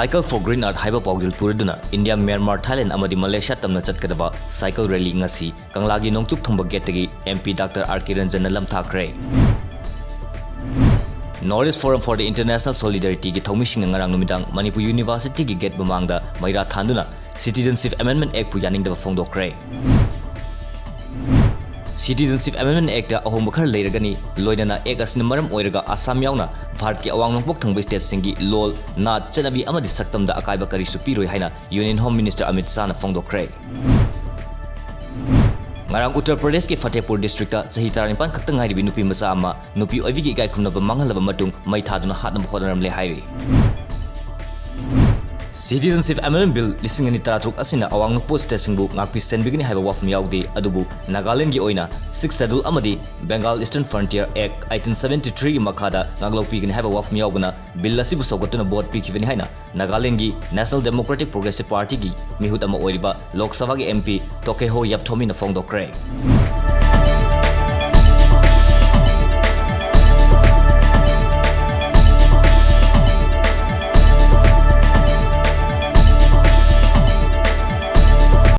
Cycle for Green Earth haiba paujil puraduna India, Myanmar, Thailand amadi Malaysia tamna chatkadaba cycle rally ngasi Kanglagi nongchuk thungba gate MP Dr. R.K. Ranjan lamthakre. Northeast Forum for the International Solidarity ki thaumising ngarang numidang Manipuri University ki gate bamangda maira thanduna Citizenship Amendment Act pu yaningdaba phongdokre. Citizenship Amendment Act da ahom bakhar leiragani loidana ek asina maram oiraga Assam yauna Bharat ki awang nongpok thangba state singi lol na chanabi amadi saktam da akaiba kari supiroi haina Union Home Minister Amit Shah na phongdokre. Ngarang Uttar Pradesh ki Fatehpur district ta chahi 35 khaktang hairibi nupi macha ama nupi oivi ki gai khumnaba mangalaba matung mai thaduna hatna bhodaram le hairi. Citizenship Amendment Bill lising ani taratruk asina awang nokpo station bu ngakpi senbigini haiba wafm yaudi adubu Nagaland gi oina 6th schedule amadi Bengal Eastern Frontier Act 1873 makada ngaglopi gini haiba wafm yauguna bill asibu sogotuna vote pikivani haina Nagaland gi National Democratic Progressive Party gi mihut ama oiriba Lok Sabha gi MP Tokeho Yapthomi na phongdokre.